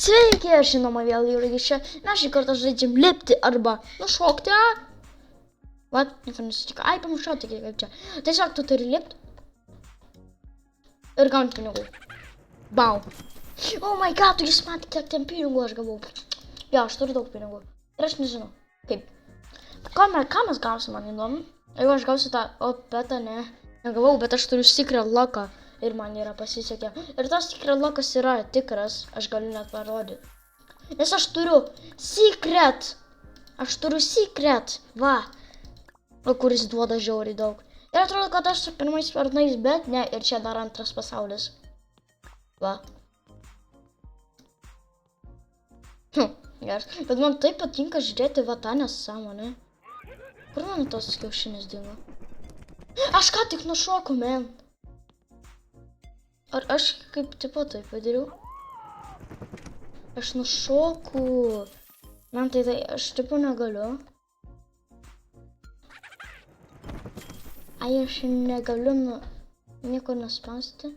Sveiki, aš žinoma vėl Jūrgi čia. Mes šį kartą žaidžiam lipti arba nušokti. Vat, nieko nesitiko. Ai, pamiršau, tik kaip čia. Tiesiog tu turi lipti. Ir gauti pinigų. Bau. Oh my god, tu jis matė, kiek ten pinigų aš gavau. Jo, aš turiu daug pinigų. Ir aš nežinau, kaip. Ką mes gausim, man įdomu. Jeigu aš gausiu tą, betą negavau, bet aš turiu secret lock'ą. Ir man yra pasisekė. Ir tas secret lock'as yra tikras, aš galiu net parodyti. Nes aš turiu secret. Va. Kuris duoda žiauriai daug. Ir atrodo, kad aš su pirmais sparnais, bet ne, ir čia dar antras pasaulis. Va. Geras. Bet man taip patinka žiūrėti va tą nesąmonę. Kur man tos kiaušinis dingo? Aš ką tik nušokau, man. Ar aš kaip tipo taip padariau? Aš nušokau. Man tai aš tipo negaliu. Ai, aš negaliu nieko nespausti.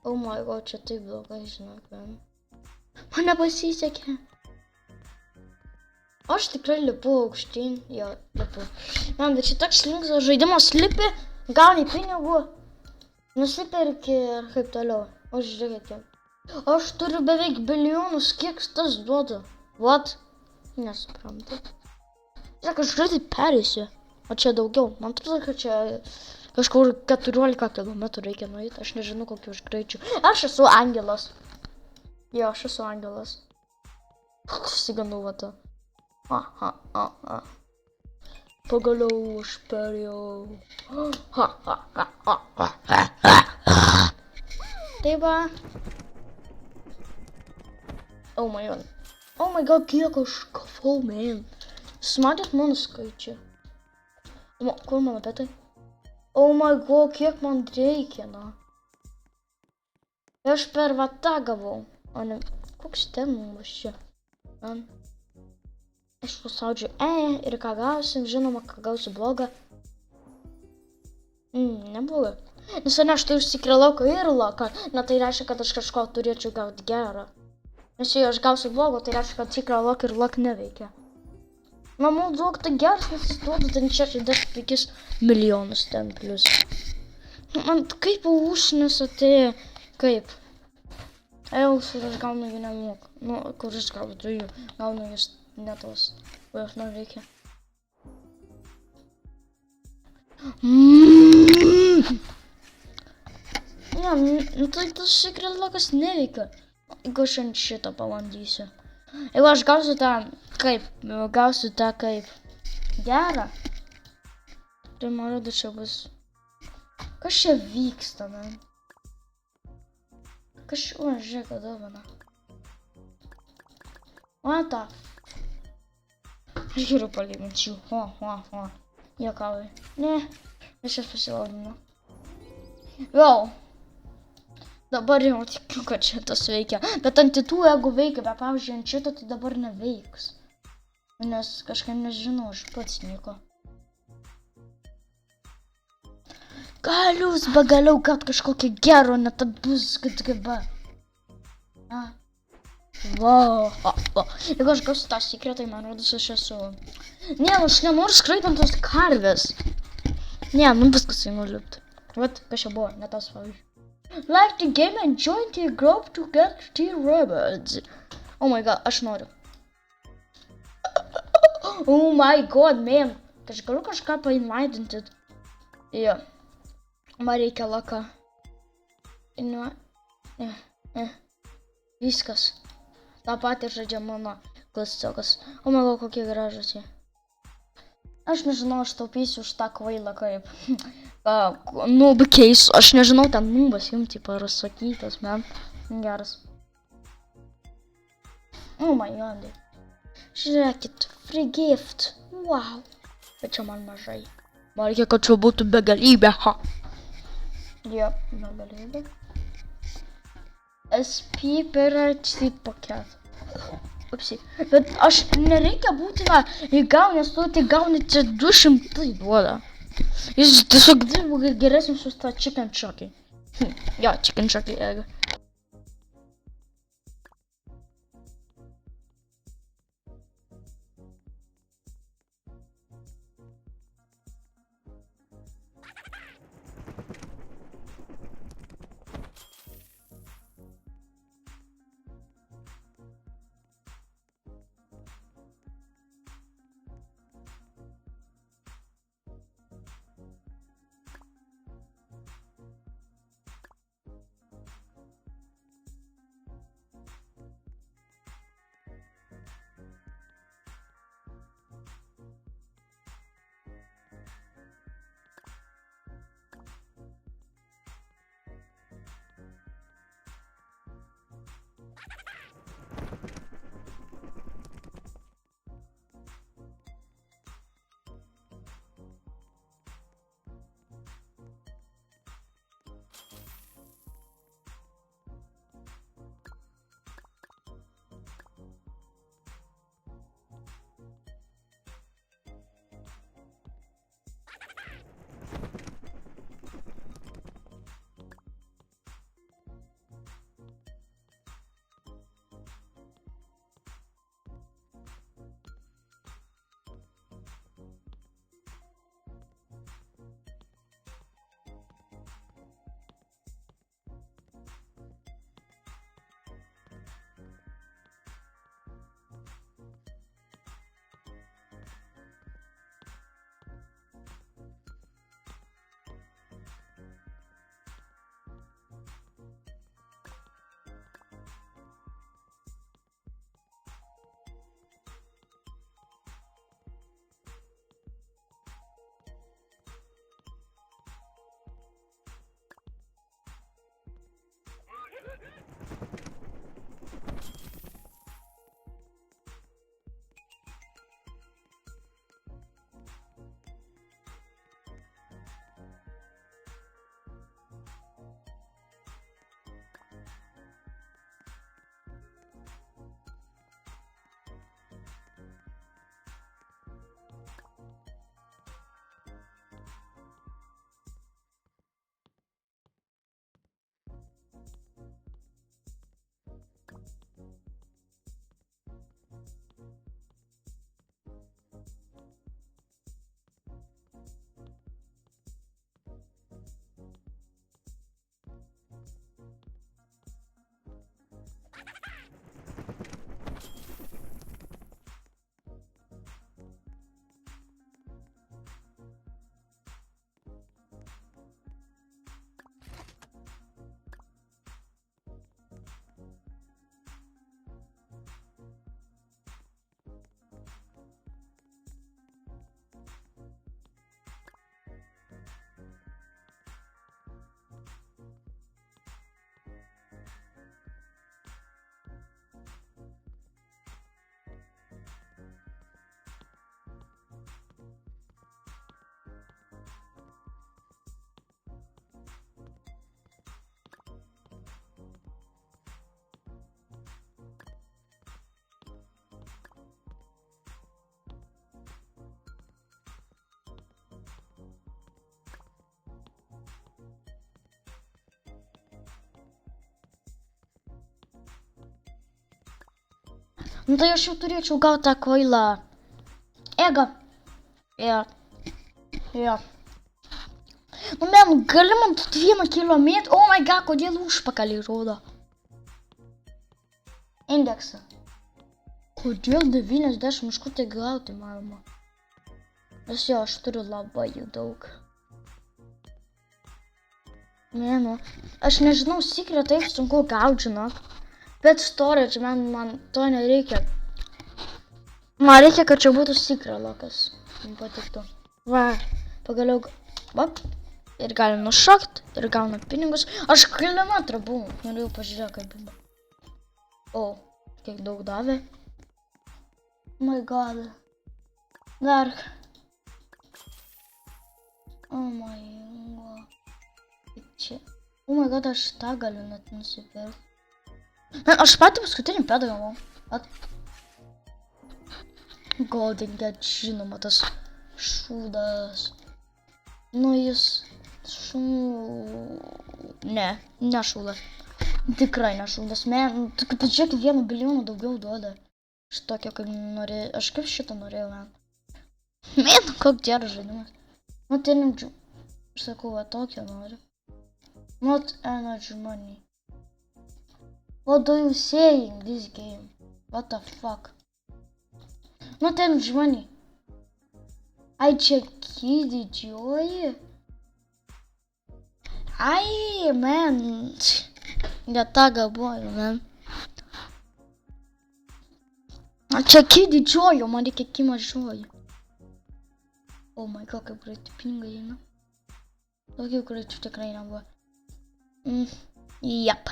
Oh my god, čia taip blogai, žinok, man. Man nepasisekė. Aš tikrai lipu aukštyn. Jo, lipu. Man, bet čia toks linksmas žaidimas, lipi, gauni pinigų. Nusipirki ir kaip toliau. O žiūrėkite. Aš turiu beveik bilijonus, kiek tas duoda. What? Nesuprantu. Tiesiog aš greitai perėsiu. O čia daugiau. Man atrodo, kad čia kažkur 14 km reikia nueiti. Aš nežinau, kokiu aš greičiu. Aš esu angelas. Jo, aš esu angelas. Susigandau va tą. Pagaliau aš perėjau. Tai va. Oh my god, kiek aš gavau, man. Jūs matėt mano skaičių? Kur mano betai? Oh my god, kiek man reikia, na. Aš per va tą gavau. O ne, koks ten mums čia? Man. Aš paspaudžiu ir ką gausim, žinoma, ką gausiu blogą. Nebloga. Nes aš turiu secret lock'ą ir lock'ą. Na tai reiškia, kad aš kažko turėčiau gauti gerą. Nes jei aš gausiu blogo, tai reiškia, kad secret lock ir lock neveikia. Manau, daug tai geras, nes jis duoda ten 65 milijonus ten plius. Man kaip užsinis atėjo, kaip? Kur aš gaunu jų nemoku. Nu, kur aš gaunu jų, gaunu jis netos. O aš neveikia. Ne, nu tai tas secret lock'as neveikia. Jeigu aš ant šito pabandysiu. Jeigu aš gausiu tą kaip gerą, tai man rodo čia bus. Kas čia vyksta, man? Kas čia, žiūrėk, ką dovana. Mata. Aš geriau palyginčiau. Juokauju. Ne, aš čia pasilaudinu. Vėl. Dabar jau tikiu, kad šitas veikia. Bet ant kitų, jeigu veikia, bet pavyzdžiui, ant šito tai dabar neveiks. Nes kažką nežinau, aš pats nieko. Gal jūs pagaliau gaut kažkokį gerą, net tad bus GTGB. Jeigu aš gausiu tą secretą, man rodos aš esu. Ne, aš nenoriu skraidant tos karvės. Ne, viskas einu lipti. Vat, kas čia buvo, ne tas pavyzdžiui. Like the game and join the group to get the rewards. Oh my god, aš noriu. Oh my god, man. Aš galiu kažką painvaidinti. Jo. Man reikia lock'ą. Viskas. Ta patį žaidžia mano klasiokas. O my god, kokie gražus jie. Aš nežinau, aš taupysiu už tą kvailą kaip. Noob case, aš nežinau, ten noobas jums tipo yra sakytas, man. Geras. Oh my god. Žiūrėkit, free gift. Wow. Bet čia man mažai. Man reikia, kad čia būtų begalybė, Jo, begalybė. SP per atsit paket. Upsi. Bet aš nereikia būtina įgauni, nes tu tai gauni čia 200 duoda. Jis tiesiog dirba geresnis už tą chicken chucky. Jo, chicken chucky egg. Nu tai aš jau turėčiau gauti tą kvailą. Ega. Jo. Jo. Nu, men, gali man 1 kilometrą. Oh my god, kodėl užpakalį rodo? Indeksą. Kodėl 90, iš kur tai gauti, mama? Nes jo, aš turiu labai jų daug. Mėnu, aš nežinau, secret taip sunku gauti, žinok. Bet storage, man to nereikia. Man reikia, kad čia būtų secret lokas. Man patiktų. Va, pagaliau, va. Ir galim nušokt, ir gauna pinigus. Aš kilometrą buvau, norėjau pažiūrėti, kaip buvo. O, kiek daug davė. Oh my god. Dar. Oh my god. Čia. Oh my god, aš tą galiu net nusipirkti. Aš patį paskutinį pedagavau. Golden Get, žinoma, tas šūdas. Nu, jis Ne šūdas. Tikrai ne šūdas. Pažiūrėk, 1 milijoną daugiau duoda. Šitokio, kaip norėjau. Aš kaip šitą norėjau, man. Koks geras žaidimas. Not energy. Aš sakau, va tokio noriu. Not energy money. What do you say in this game? What the fuck? Not energy money. Ai, čia didžioji. Ai, man. Ne tą galvoju, man. Čia didžioji, man reikia mažoji. Oh my god, kaip greitai pinigai eina. Daugiau greičių tikrai nebuvo. Jep.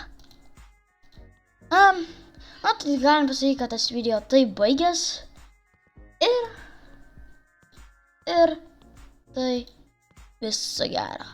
Tai galim pasakyti, kad tas video tai baigęs. Ir tai viso gero.